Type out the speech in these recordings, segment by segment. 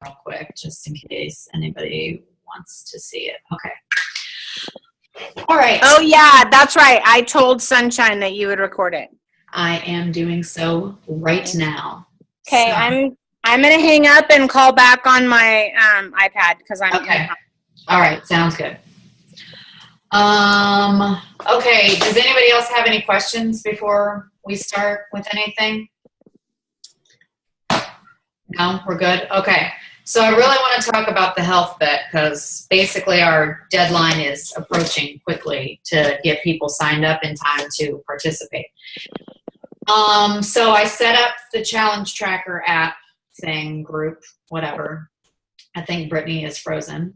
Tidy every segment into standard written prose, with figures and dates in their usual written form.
real quick, just in case anybody wants to see it. Okay. All right. Oh, yeah, that's right. I told Sunshine that you would record it. I am doing so right now. Okay, so. I'm going to hang up and call back on my iPad because I'm okay. All right, sounds good. Okay, does anybody else have any questions before we start with anything? No, we're good? Okay. So I really want to talk about the health bet because basically our deadline is approaching quickly to get people signed up in time to participate. So I set up the challenge tracker app thing, group, whatever. I think Brittany is frozen.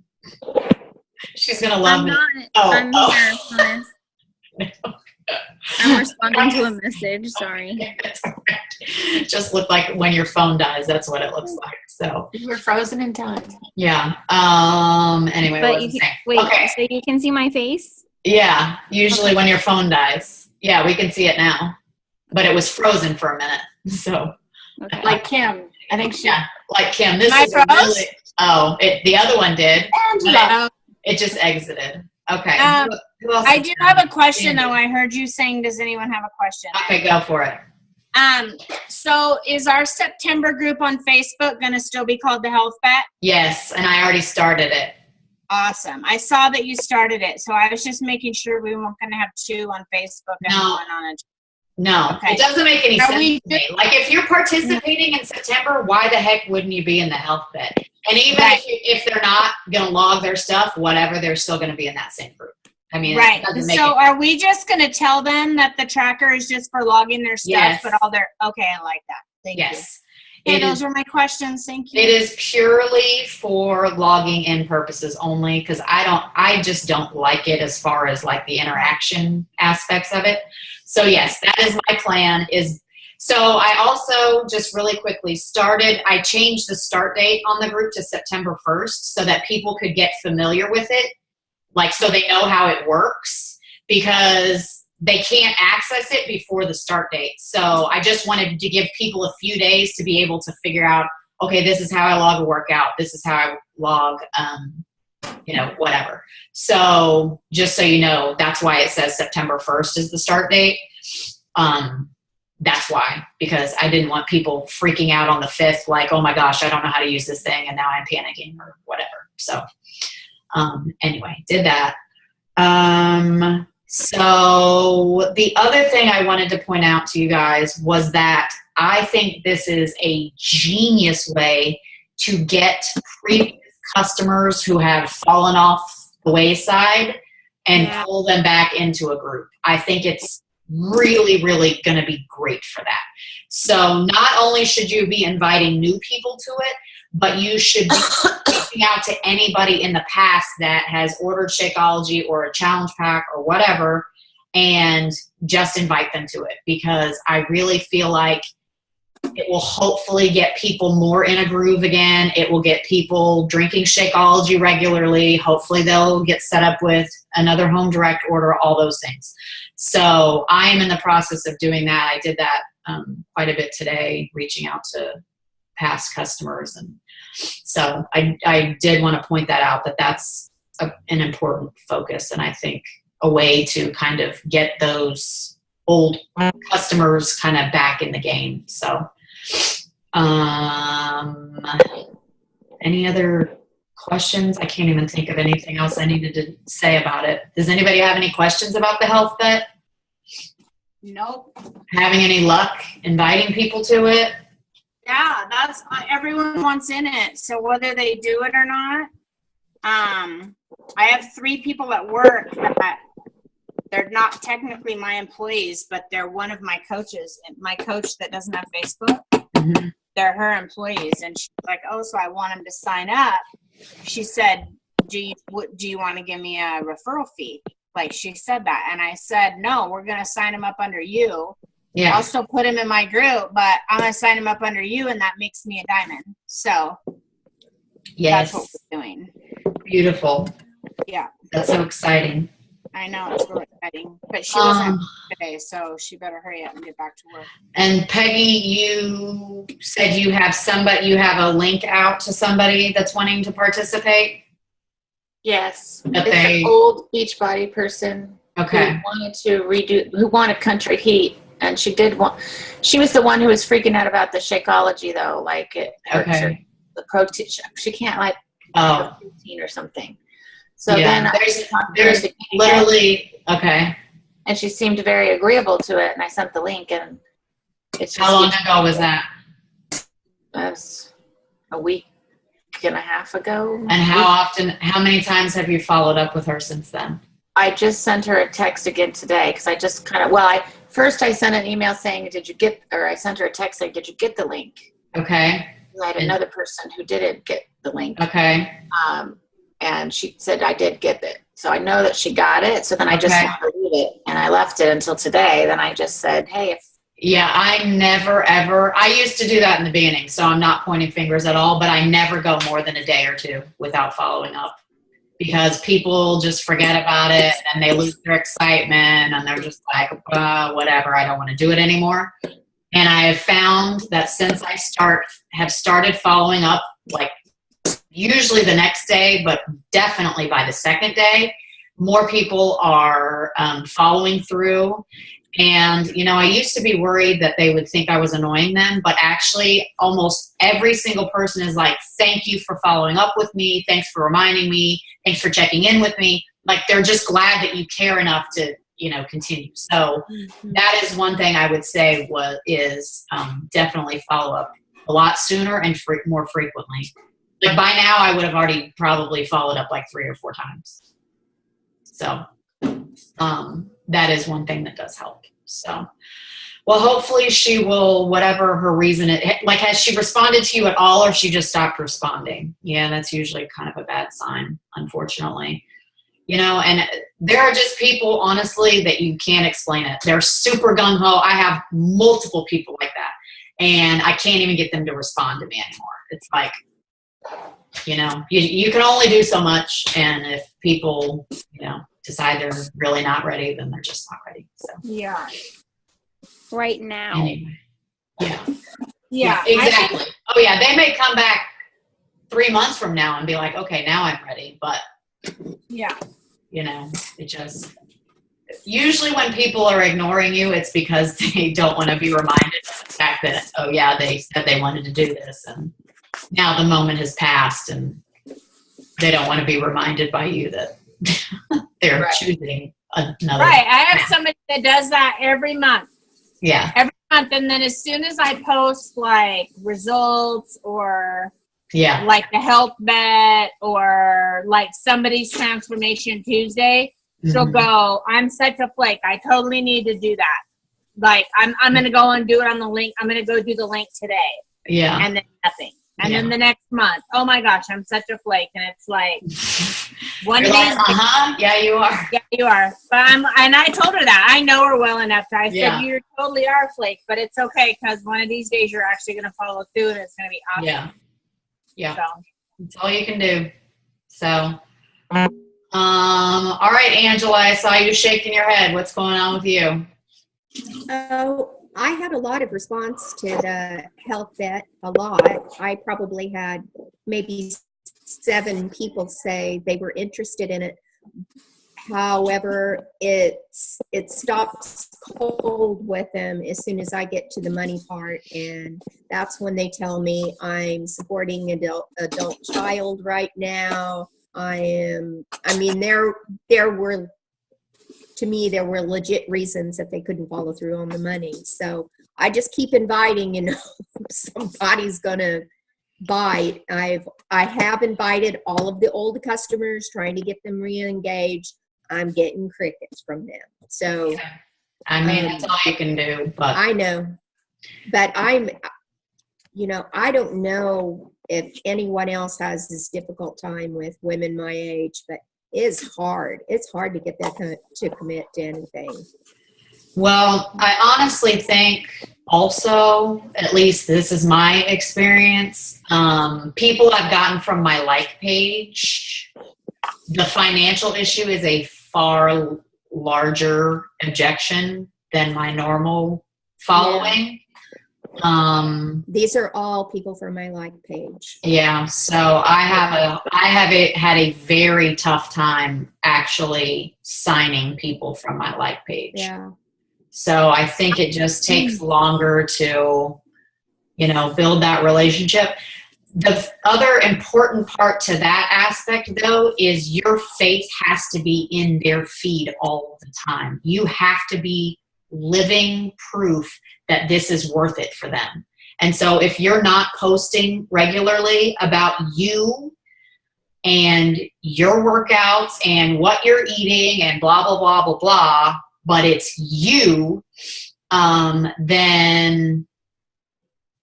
She's going to love me. I'm here. I'm responding to a message. Sorry. Just looked like when your phone dies. That's what it looks like. So we're frozen in time. Yeah. Anyway, but you can, wait. Okay. So you can see my face. Yeah. Usually when your phone dies. Yeah, we can see it now. But it was frozen for a minute. So okay. Like Kim. I think she. Yeah. Like Kim. This is really. Oh, the other one did. Angela. It just exited. Okay. Who else I do have a question, though. I heard you saying, does anyone have a question? Okay, go for it. So is our September group on Facebook going to still be called the Health Bet? Yes, and I already started it. Awesome. I saw that you started it, so I was just making sure we weren't going to have two on Facebook and one on it. No, okay. It doesn't make any sense to me. Like, if you're participating in September, why the heck wouldn't you be in the Health Bet? And even if they're not going to log their stuff, whatever, they're still going to be in that same group. I mean, right. So are we just going to tell them that the tracker is just for logging their stuff, but all their, okay, I like that. Thank you. Okay, those were my questions. Thank you. It is purely for logging in purposes only because I just don't like it as far as like the interaction aspects of it. So yes, that is my plan so I also just really quickly I changed the start date on the group to September 1st so that people could get familiar with it. Like, so they know how it works because they can't access it before the start date. So I just wanted to give people a few days to be able to figure out, okay, this is how I log a workout. This is how I log, whatever. So just so you know, that's why it says September 1st is the start date. That's why, because I didn't want people freaking out on the 5th, like, oh my gosh, I don't know how to use this thing. And now I'm panicking or whatever. So anyway, did that. So the other thing I wanted to point out to you guys was that I think this is a genius way to get previous customers who have fallen off the wayside and pull them back into a group. I think it's really, really going to be great for that. So not only should you be inviting new people to it, but you should be reaching out to anybody in the past that has ordered Shakeology or a challenge pack or whatever and just invite them to it because I really feel like it will hopefully get people more in a groove again. It will get people drinking Shakeology regularly. Hopefully they'll get set up with another home direct order, all those things. So I am in the process of doing that. I did that quite a bit today, reaching out to past customers. And so I did want to point that out, that that's an important focus. And I think a way to kind of get those old customers kind of back in the game. So any other questions? I can't even think of anything else I needed to say about it. Does anybody have any questions about the Health Bet? Nope. Having any luck inviting people to it? Yeah, that's everyone wants in it. So whether they do it or not, I have 3 people at work that they're not technically my employees, but they're one of my coaches. And my coach that doesn't have Facebook, they're her employees. And she's like, oh, so I want them to sign up. She said, do you want to give me a referral fee? Like she said that. And I said, no, we're going to sign them up under you. Yeah. I'll still put him in my group, but I'm going to sign him up under you, and that makes me a diamond. So yes, that's what we're doing. Beautiful. Yeah. That's so exciting. I know, it's really exciting. But she wasn't Um, today, so she better hurry up and get back to work. and Peggy, you said you have a link out to somebody that's wanting to participate? Yes. But It's they- an old Beachbody person Okay. who wanted Country Heat. And she was the one who was freaking out about the Shakeology though. Like it hurts her, Okay. the protein. She can't like Oh, protein or something. So yeah. then I There's talked to her again, literally, okay. and she seemed very agreeable to it. And I sent the link, and it's just How long ago was that? was a week and a half ago. And how many times have you followed up with her since then? I just sent her a text again today because I just kind of, I sent an email saying, I sent her a text saying, did you get the link? Okay. I had another person who didn't get the link. Okay. And she said, I did get it. So I know that she got it. So then I just Okay. had her read it and I left it until today. Then I just said, hey, Yeah, I never ever, I used to do that in the beginning, so I'm not pointing fingers at all, but I never go more than a day or two without following up because people just forget about it and they lose their excitement and they're just like, whatever, I don't want to do it anymore. And I have found that since I have started following up, like usually the next day, but definitely by the second day, more people are following through. And, I used to be worried that they would think I was annoying them, but actually almost every single person is like, thank you for following up with me. Thanks for reminding me. Thanks for checking in with me. Like, they're just glad that you care enough to, continue. So that is one thing I would say is definitely follow up a lot sooner and more frequently. Like by now I would have already probably followed up like 3 or 4 times. So, that is one thing that does help. So, well, hopefully she will, whatever her reason, like, has she responded to you at all or she just stopped responding? Yeah, that's usually kind of a bad sign, unfortunately. And there are just people, honestly, that you can't explain it. They're super gung-ho. I have multiple people like that, and I can't even get them to respond to me anymore. It's like, you can only do so much, and if people, decide they're really not ready, then they're just not ready. So Yeah. Right now. anyway, yeah, Yeah. exactly. Oh yeah, they may come back 3 months from now and be like, okay, now I'm ready. But Yeah. it just usually when people are ignoring you, it's because they don't want to be reminded of the fact that, oh yeah, they said they wanted to do this, and now the moment has passed, and they don't want to be reminded by you that they're Right. choosing another. Right. I have somebody that does that every month. Yeah. Every month. And then as soon as I post like results or Yeah. like the health bet or like somebody's transformation Tuesday, she'll Mhm. go, I'm such a flake. I totally need to do that. Like I'm going to go and do it on the link. I'm going to go do the link today. Yeah. And then nothing. And then the next month, oh my gosh, I'm such a flake. And it's like, one You're of like, these. yeah, you are. Yeah, you are. But and I told her that. I know her well enough. I Yeah. said, you totally are a flake, but it's okay because one of these days you're actually going to follow through and it's going to be awesome. Yeah. Yeah. So, That's all you can do. So, all right, Angela, I saw you shaking your head. What's going on with you? Oh, I had a lot of response to the health bet, a lot. I probably had maybe 7 people say they were interested in it. However, it stops cold with them as soon as I get to the money part, and that's when they tell me I'm supporting adult child right now. There were legit reasons that they couldn't follow through on the money. So I just keep inviting, somebody's gonna bite. I have invited all of the old customers, trying to get them re-engaged. I'm getting crickets from them. So I mean, that's all you can do, but I know, but I don't know if anyone else has this difficult time with women my age, but it's hard. It's hard to get them to commit to anything. well, I honestly think also, at least this is my experience, people I've gotten from my like page, the financial issue is a far larger objection than my normal following. These are all people from my like page. Yeah, so I have had a very tough time actually signing people from my like page. Yeah. So I think it just takes longer to, build that relationship. The other important part to that aspect, though, is your face has to be in their feed all the time. You have to be living proof that this is worth it for them. And so if you're not posting regularly about you and your workouts and what you're eating and blah, blah, blah, blah, blah, but it's you, then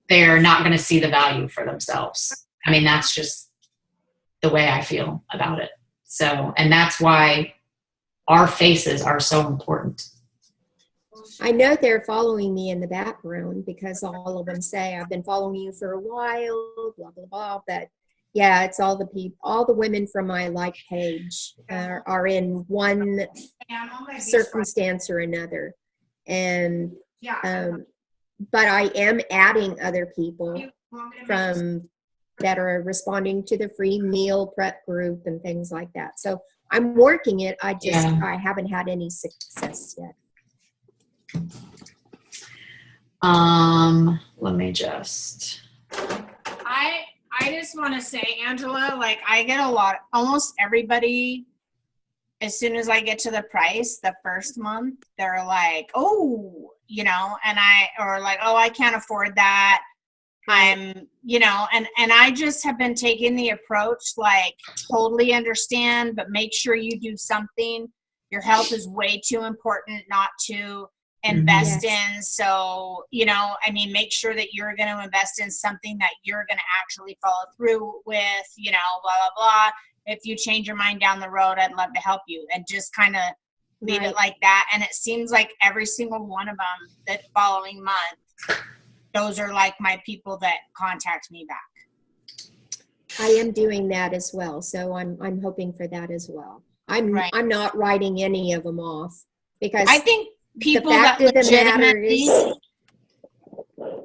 they're not going to see the value for themselves. I mean, that's just the way I feel about it. So, and that's why our faces are so important. I know they're following me in the background because all of them say, I've been following you for a while, blah, blah, blah. But yeah, it's all the women from my like page are in one circumstance or another. And, but I am adding other people from that are responding to the free meal prep group and things like that. So I'm working it. I haven't had any success yet. Let me just. I just want to say, Angela, like I get almost everybody, as soon as I get to the price, the first month, they're like, oh, or like, oh, I can't afford that. And I just have been taking the approach, like totally understand, but make sure you do something. Your health is way too important not to invest in. So, make sure that you're going to invest in something that you're going to actually follow through with, blah, blah, blah. If you change your mind down the road, I'd love to help you, and just kind of leave it like that. And it seems like every single one of them that following month, those are like my people that contact me back. I am doing that as well. So I'm hoping for that as well. I'm not writing any of them off because I think people the fact that of the matter legitimately, is,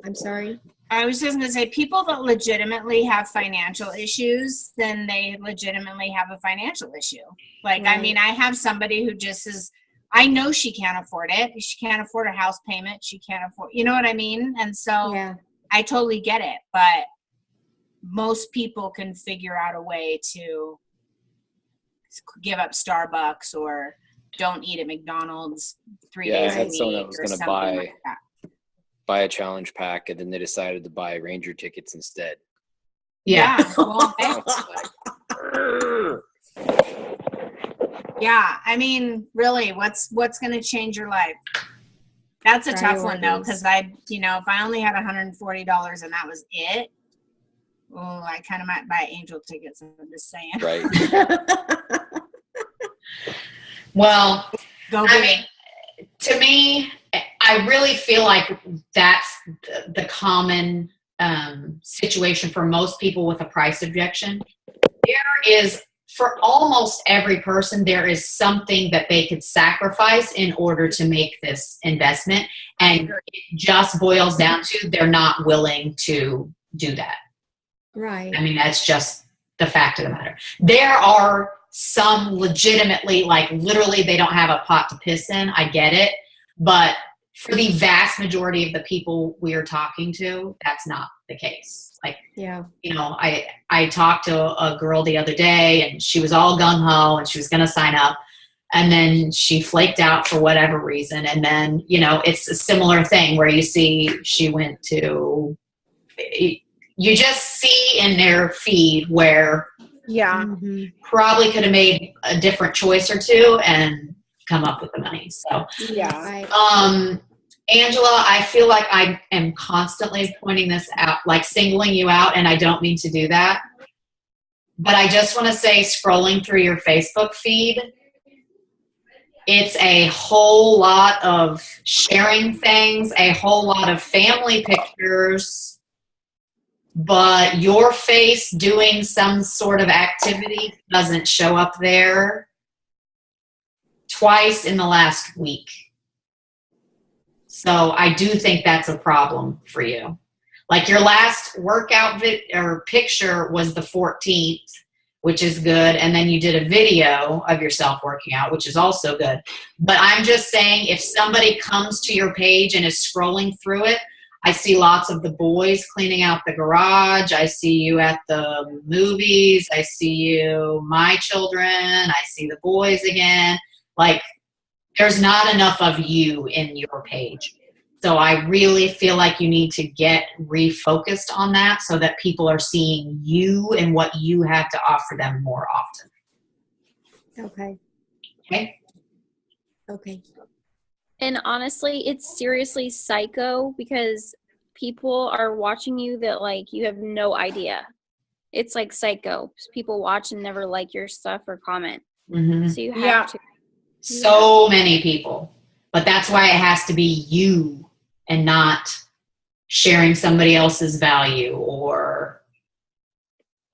I'm sorry. I was just going to say, people that legitimately have financial issues, then they legitimately have a financial issue. Like, Right. I mean, I have somebody who just is, I know she can't afford it. She can't afford a house payment. She can't afford, you know what I mean? And so Yeah. I totally get it. But most people can figure out a way to give up Starbucks or don't eat at McDonald's 3 days I a had week someone that was or going to something like that. buy a challenge pack, and then they decided to buy Ranger tickets instead. Yeah. Well, I was like, yeah, I mean, really, what's going to change your life? That's a tough one though, because if I only had $140 and that was it, I kind of might buy angel tickets. I'm just saying. right. Well, Go I big. mean, to me, I really feel like that's the common situation for most people with a price objection. There is, for almost every person, there is something that they could sacrifice in order to make this investment. And it just boils down to they're not willing to do that. Right. I mean, that's just the fact of the matter. There are some legitimately, like literally they don't have a pot to piss in. I get it. But for the vast majority of the people we are talking to, that's not the case. Like, Yeah. I talked to a girl the other day and she was all gung-ho and she was going to sign up. And then she flaked out for whatever reason. And then, it's a similar thing where you see she went to, you just see in their feed where Yeah. Mhm. probably could have made a different choice or two and come up with the money. So, Yeah. Right. Angela, I feel like I am constantly pointing this out, like singling you out, and I don't mean to do that. But I just want to say, scrolling through your Facebook feed, it's a whole lot of sharing things, a whole lot of family pictures, but your face doing some sort of activity doesn't show up there. twice in the last week. So I do think that's a problem for you. Like your last workout or picture was the 14th, which is good. And then you did a video of yourself working out, which is also good. But I'm just saying, if somebody comes to your page and is scrolling through it, I see lots of the boys cleaning out the garage. I see you at the movies. I see you, my children. I see the boys again. Like, there's not enough of you in your page. So I really feel like you need to get refocused on that so that people are seeing you and what you have to offer them more often. Okay. Okay? Okay. And honestly, it's seriously psycho because people are watching you that like you have no idea. It's like psycho. People watch and never like your stuff or comment. Mm-hmm. So you have Yeah. to. So many people. But that's why it has to be you and not sharing somebody else's value or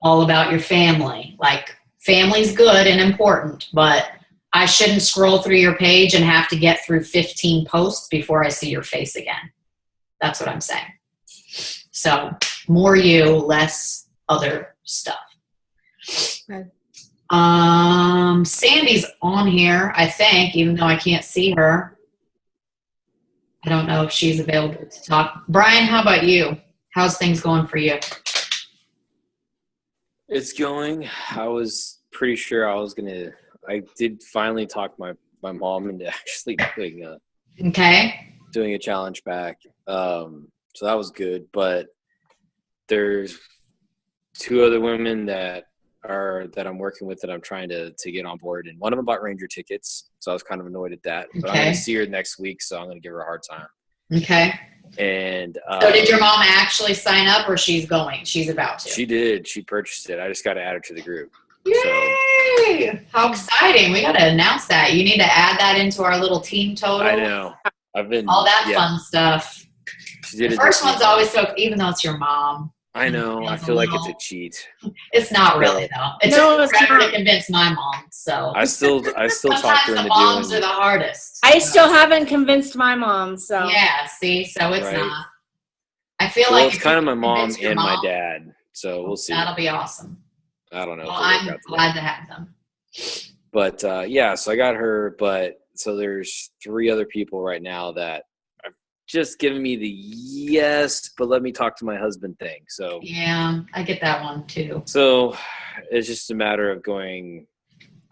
all about your family. Like, family's good and important, but I shouldn't scroll through your page and have to get through 15 posts before I see your face again. That's what I'm saying. So more you, less other stuff. Okay. Sandy's on here, I think, even though I can't see her. I don't know if she's available to talk. Brian, how about you? How's things going for you? It's going. I was pretty sure I did finally talk my mom into actually doing a challenge pack. So that was good. But there's 2 other women that I'm working with that I'm trying to get on board, and one of them bought Ranger tickets, so I was kind of annoyed at that. But I'm going to see her next week, so I'm going to give her a hard time. Okay. And So did your mom actually sign up, or she's going? She's about to. She did. She purchased it. I just got to add her to the group. Yay! How exciting! We got to announce that. You need to add that into our little team total. I know. I've been all that fun stuff. She did the it first one's always so, even though it's your mom. I know. I feel like it's a cheat. It's not really though. It took forever to convince my mom. So I still talk her sometimes into the moms doing. are the hardest. I still haven't convinced my mom, so. Yeah. See, so it's Right. not. I feel Well, like it's if kind you of my can mom convince your and my mom, dad, so we'll see. That'll be awesome. I don't know. Well, if it'll work I'm out today. glad to have them. But yeah, so I got her. But so there's 3 other people right now that are just giving me the yes, but let me talk to my husband thing. So Yeah, I get that one too. So it's just a matter of going.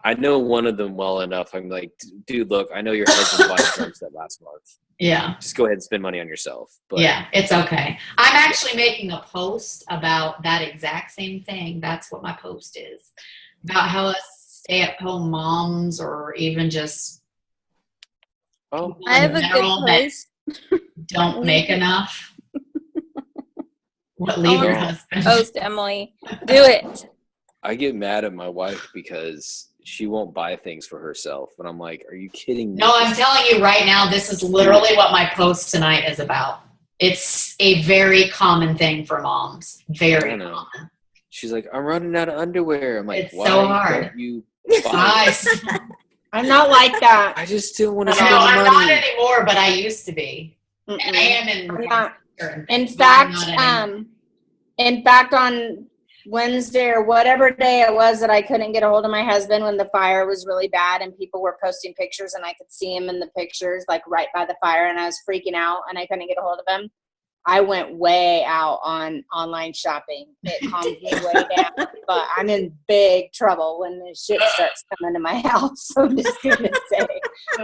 I know one of them well enough. I'm like, dude, look, I know your husband bought a drum set last month. Yeah. Just go ahead and spend money on yourself. But Yeah, it's okay. I'm actually making a post about that exact same thing. That's what my post is. About how us stay-at-home moms, or even just Oh, I have a good general that post. don't make enough. What, leave your Oh. husband? Post, Emily. Do it. I get mad at my wife because she won't buy things for herself. And I'm like, are you kidding me? No, I'm telling you right now, this is literally what my post tonight is about. It's a very common thing for moms. Very I know. common. She's like, I'm running out of underwear. I'm like, It's why so hard. don't you buy it? Nice. I'm not like that. I just still want to No, spend I'm not money. anymore, but I used to be. And I Mm-mm. am in. I'm not. certain In things, but I'm fact, not anymore. on Wednesday or whatever day it was that I couldn't get a hold of my husband when the fire was really bad and people were posting pictures and I could see him in the pictures, like right by the fire, and I was freaking out and I couldn't get a hold of him. I went way out on online shopping. It calmed me way down, but I'm in big trouble when the shit starts coming to my house. I'm just gonna say,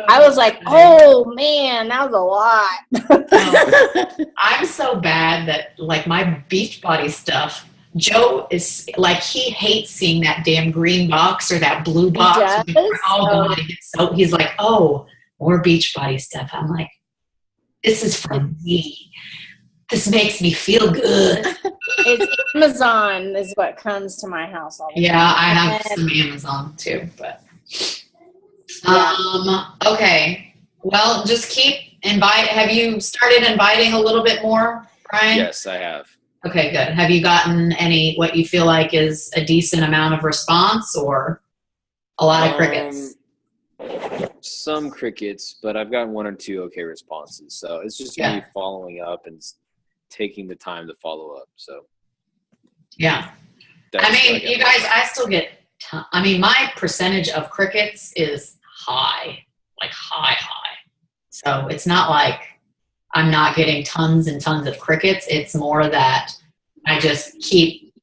I was like, oh man, that was a lot. I'm so bad that, like, my Beachbody stuff, Joe is like, he hates seeing that damn green box or that blue box. does? Oh, Oh. God, so he's like, oh, more Beachbody stuff. I'm like, this is for me. This makes me feel good. It's Amazon is what comes to my house all the time. Yeah, I have And- some Amazon too, but Yeah. okay. Well, just keep invite. Have you started inviting a little bit more, Brian? Yes, I have. Okay, good. Have you gotten any, what you feel like is a decent amount of response, or a lot of crickets? some crickets, but I've gotten 1 or 2 okay responses. So it's just me following up and taking the time to follow up. So Yeah. that's I mean, what you got. guys, I still get, I mean, my percentage of crickets is high, like high. So it's not like I'm not getting tons and tons of crickets. It's more that I just keep,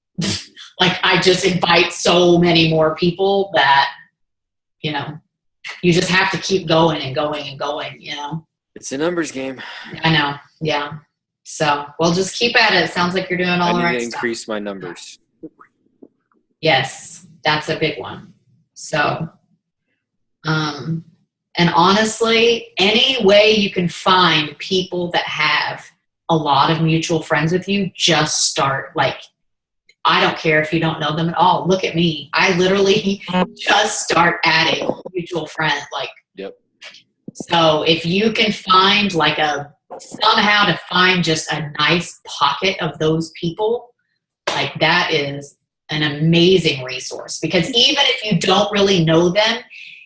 like, I just invite so many more people that, you know, you just have to keep going and going and going, you know? It's a numbers game. I know. Yeah. So we'll just keep at it. It sounds like you're doing all the I right need to stuff. increase my numbers. Yes, that's a big one. So, and honestly, any way you can find people that have a lot of mutual friends with you, just start. Like, I don't care if you don't know them at all. Look at me. I literally just start adding mutual friends. Like, Yep. so if you can find like somehow to find just a nice pocket of those people, like that is an amazing resource, because even if you don't really know them,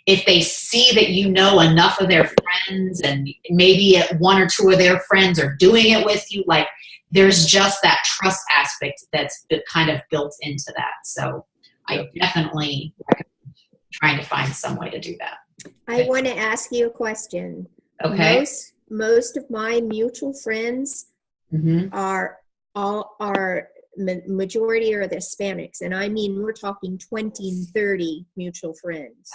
if they see that you know enough of their friends and maybe 1 or 2 of their friends are doing it with you, like there's just that trust aspect that's kind of built into that. So I definitely recommend trying to find some way to do that. I want to ask you a question. Okay. Most of my mutual friends majority are the Hispanics, and I mean we're talking 20 and 30 mutual friends.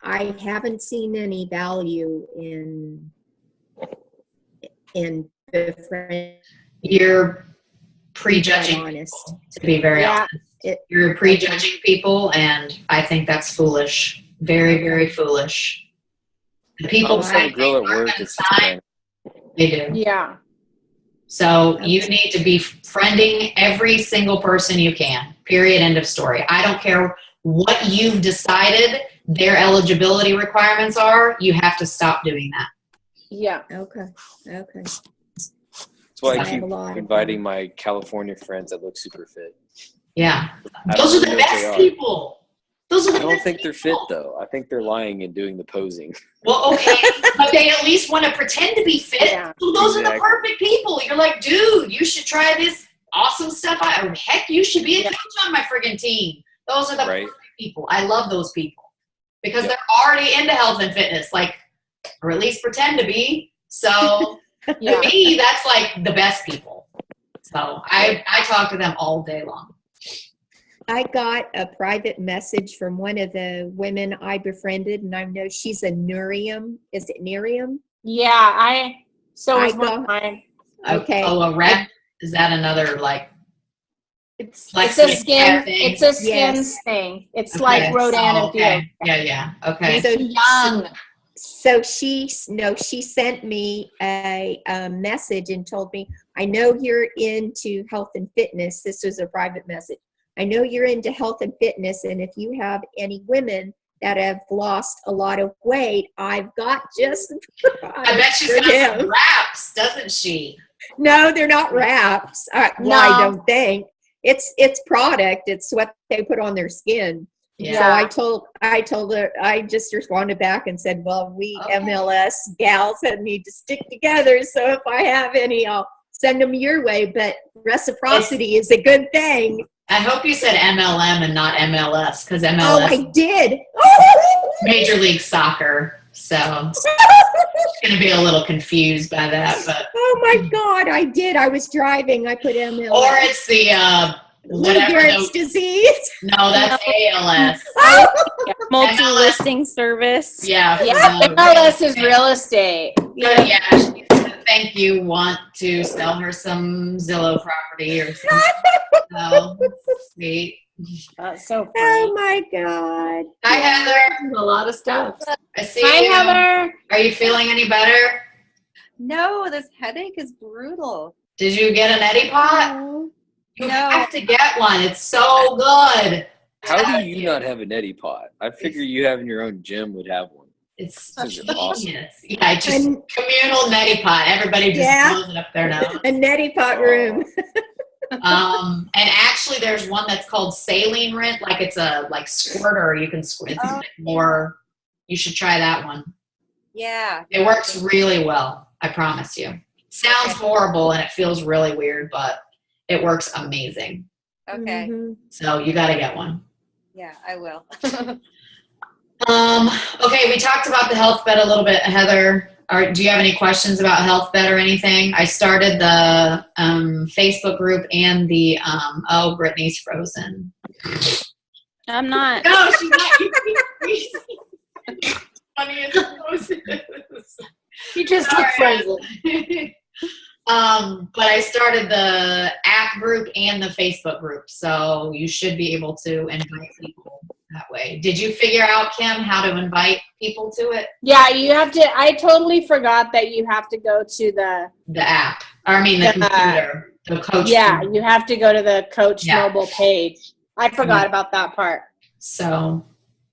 I haven't seen any value in the friend. You're prejudging, honest. to be very honest. You're prejudging people, and I think that's foolish. Very, very foolish. The people I have a girl at work that's Hispanic. They do. Yeah. So you need to be friending every single person you can. Period. End of story. I don't care what you've decided their eligibility requirements are. You have to stop doing that. Yeah. Okay. That's why I I keep have a lot of inviting my California friends that look super fit. Yeah. I Those are don't the know what best they are. people. Those are the I don't best think they're fit people. though. I think they're lying and doing the posing. Well, okay, but they at least want to pretend to be fit. Yeah. So those are the Exactly. perfect people. You're like, dude, you should try this awesome stuff. Heck, you should be a coach on my friggin' team. Those are the Right. perfect people. I love those people because Yep. they're already into health and fitness, like, or at least pretend to be. So to me, that's like the best people. So I talk to them all day long. I got a private message from one of the women I befriended, and I know she's a Nerium. Is it Nerium? Yeah. So is I one go- of mine. Okay. Oh, a rep? Is that another like? It's Like a skin. skincare thing? It's a skin Yes. thing. It's Okay. like Rodan and okay. Field. Yeah. Okay. So Young. So she sent me a message and told me, I know you're into health and fitness. This was a private message. I know you're into health and fitness, and if you have any women that have lost a lot of weight, I've got just I bet she's for got him. some wraps, doesn't she? No, they're not wraps. Well, No. I don't think. It's product. It's what they put on their skin. Yeah. So I told her, I just responded back and said, well, we Okay. MLS gals need to stick together. So if I have any, I'll send them your way. But reciprocity is a good thing. I hope you said MLM and not MLS, because Oh, MLS I did. Major League Soccer. So I'm going to be a little confused by that. But Oh my God, I did. I was driving. I put MLS. or it's the Lou whatever. Gehrig's disease. No, that's ALS. Multi-listing service. Yeah. Yeah. MLS is real estate. Yeah. She's gonna think you want to sell her some Zillow property or something. So sweet. That's so funny. Oh my God. Hi, Heather. A lot of stuff. I see Hi, you. Heather. Are you feeling any better? No, this headache is brutal. Did you get an Eddie Pot? Oh, You No. have to get one. It's so good. How do you not have a neti pot? I figure you having your own gym would have one. It's This is awesome. genius. Yeah, just And- communal neti pot. Everybody just Yeah. blows it up their nose. a neti pot room. And actually, there's one that's called saline rinse. Like it's a like squirter. You can squirt. It's Oh. like more, You should try that one. Yeah. It works really well. I promise you. Sounds horrible and it feels really weird, but it works amazing. Okay. Mhm. So you got to get one. Yeah, I will. Okay, we talked about the health bed a little bit, Heather. Do you have any questions about health bed or anything? I started the Facebook group and the Brittany's frozen. I'm not. No, she's not. Funny as frozen. You just look frozen. But I started the app group and the Facebook group, so you should be able to invite people that way. Did you figure out, Kim, how to invite people to it? Yeah, you have to. I totally forgot that you have to go to the app. Or I mean the computer. The coach. Yeah, computer. you have to go to the Coach Yeah. mobile page. I forgot about that part. So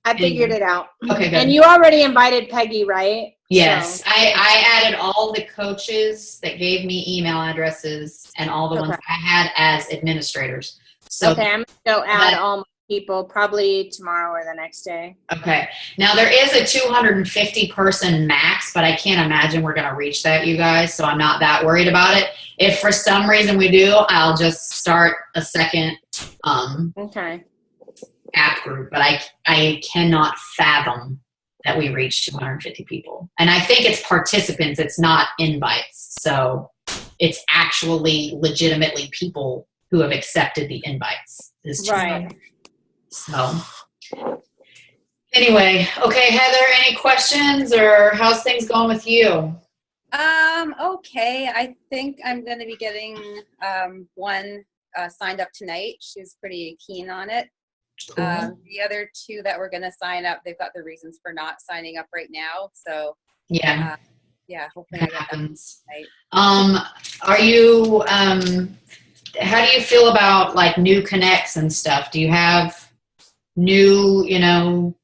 I figured it out. okay, good. And you already invited Peggy, right? Yes, So- I added all the coaches that gave me email addresses and all the ones Okay. I had as administrators. So okay, I'm gonna go add that- all my people probably tomorrow or the next day. okay. Now there is a 250 person max, but I can't imagine we're going to reach that, you guys. So I'm not that worried about it. If for some reason we do, I'll just start a second Okay. app group. But I cannot fathom that we reach 250 people. And I think it's participants. It's not invites. So it's actually legitimately people who have accepted the invites. Right. So anyway, okay, Heather, any questions or how's things going with you? Okay. I think I'm going to be getting one signed up tonight. She's pretty keen on it. Cool. The other two that we're going to sign up, they've got the reasons for not signing up right now. So Yeah, yeah, hopefully I that get that happens. tonight. Are you, how do you feel about like new connects and stuff? Do you have new,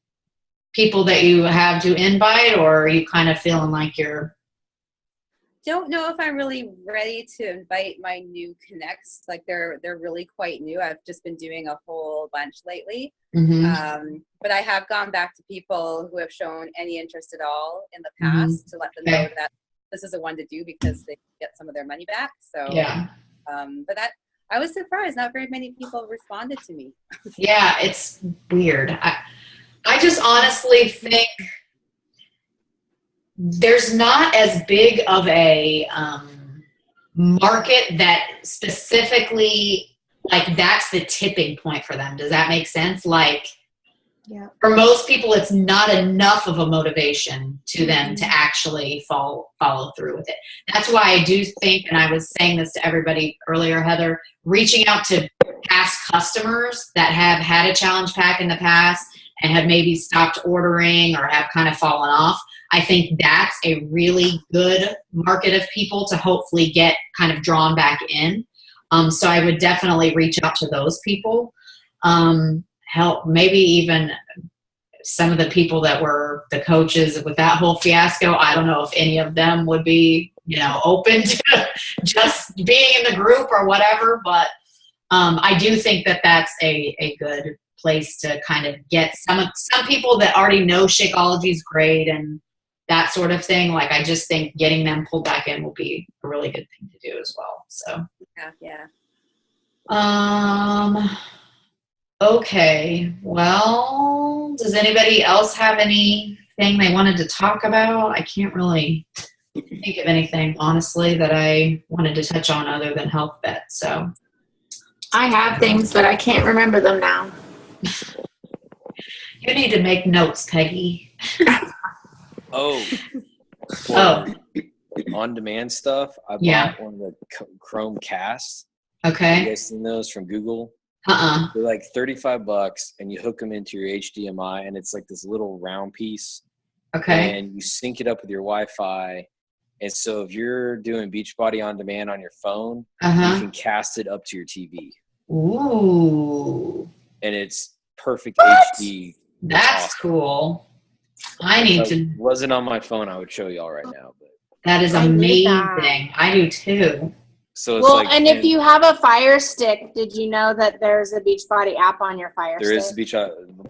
people that you have to invite, or are you kind of feeling like you're, Don't know if I'm really ready to invite my new connects. Like they're really quite new. I've just been doing a whole bunch lately. But I have gone back to people who have shown any interest at all in the past to let them know that this is the one to do because they get some of their money back. So yeah. but that I was surprised. Not very many people responded to me. Yeah, it's weird. I just honestly think there's not as big of a market that specifically, like, that's the tipping point for them. Does that make sense? Like, Yeah. for most people, it's not enough of a motivation to them to actually follow through with it. That's why I do think, and I was saying this to everybody earlier, Heather, reaching out to past customers that have had a challenge pack in the past and have maybe stopped ordering or have kind of fallen off. I think that's a really good market of people to hopefully get kind of drawn back in. So I would definitely reach out to those people. Help maybe even some of the people that were the coaches with that whole fiasco. I don't know if any of them would be, open to just being in the group or whatever, but I do think that that's a good place to kind of get some people that already know Shakeology is great and that sort of thing. Like, I just think getting them pulled back in will be a really good thing to do as well. So, Yeah. Okay, well, does anybody else have anything they wanted to talk about? I can't really think of anything, honestly, that I wanted to touch on other than health bet. So I have things, but I can't remember them now. you need to make notes, Peggy. Oh. Oh, On-demand stuff. I bought Yeah. one of the Chromecast. okay. You guys seen those from Google? Uh-uh. They're like $35 and you hook them into your HDMI and it's like this little round piece Okay. and you sync it up with your Wi-Fi. And so if you're doing Beachbody on demand on your phone, you Uh-huh. can cast it up to your TV Ooh, and it's perfect HD. that's awesome. cool. I need If to. it wasn't on my phone, I would show y'all right now. But That is I need amazing. that. I do too. so it's Well, like, and if you have a Fire Stick, did you know that there's a Beachbody app on your Fire there is Stick? the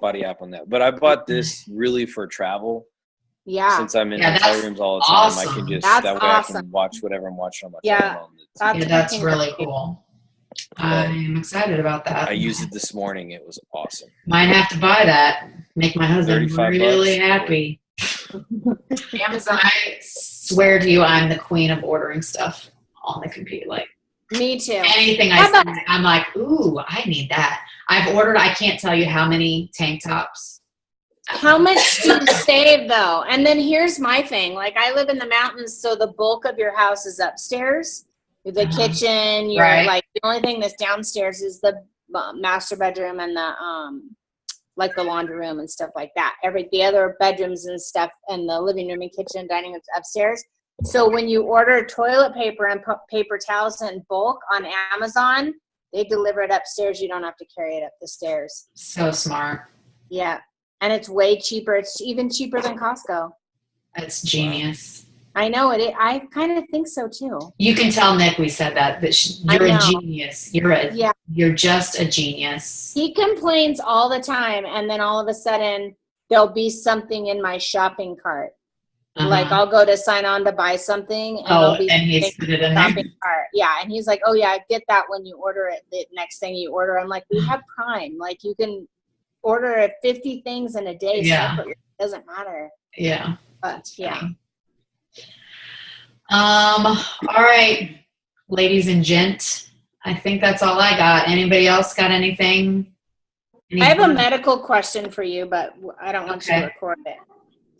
Beachbody app on that, but I bought this really for travel. Yeah. Since I'm in Yeah, hotel that's rooms all the time, I awesome. can just That's that way I awesome. can watch whatever I'm watching on my Yeah. phone. That's That's freaking really great. cool. I'm excited about that. I used it this morning. It was awesome. Might have to buy that. Make my husband $35 really happy. Amazon. I swear to you, I'm the queen of ordering stuff on the computer. Like Me too. anything I see, I'm like, ooh, I need that. I've ordered, I can't tell you how many tank tops. How much do you save though? And then here's my thing. Like I live in the mountains, so the bulk of your house is upstairs. The Uh-huh. kitchen, your Right. like the only thing that's downstairs is the master bedroom and the like the laundry room and stuff like that. The other bedrooms and stuff and the living room and kitchen, dining room's upstairs. So when you order toilet paper and paper towels in bulk on Amazon, they deliver it upstairs. You don't have to carry it up the stairs. So smart. Yeah. And it's way cheaper. It's even cheaper than Costco. That's genius. I know it. I kind of think so too. You can tell Nick we said that I you're a know. genius. Yeah. You're just a genius. He complains all the time, and then all of a sudden there'll be something in my shopping cart. Uh-huh. Like I'll go to sign on to buy something, and Oh, there'll be and he's something put it in in the there. shopping cart. Yeah, and he's like, "Oh yeah, get that when you order it. The next thing you order." I'm like, "We have Prime. Like you can order 50 things in a day. Yeah. Separate. It doesn't matter." Yeah. But yeah. All right, ladies and gent. I think that's all I got. Anybody else got anything? I have a medical question for you, but I don't want you Okay. to record it.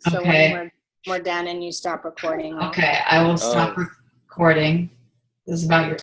So Okay. when we're done and you stop recording, I'll- Okay, I will stop recording. This is about your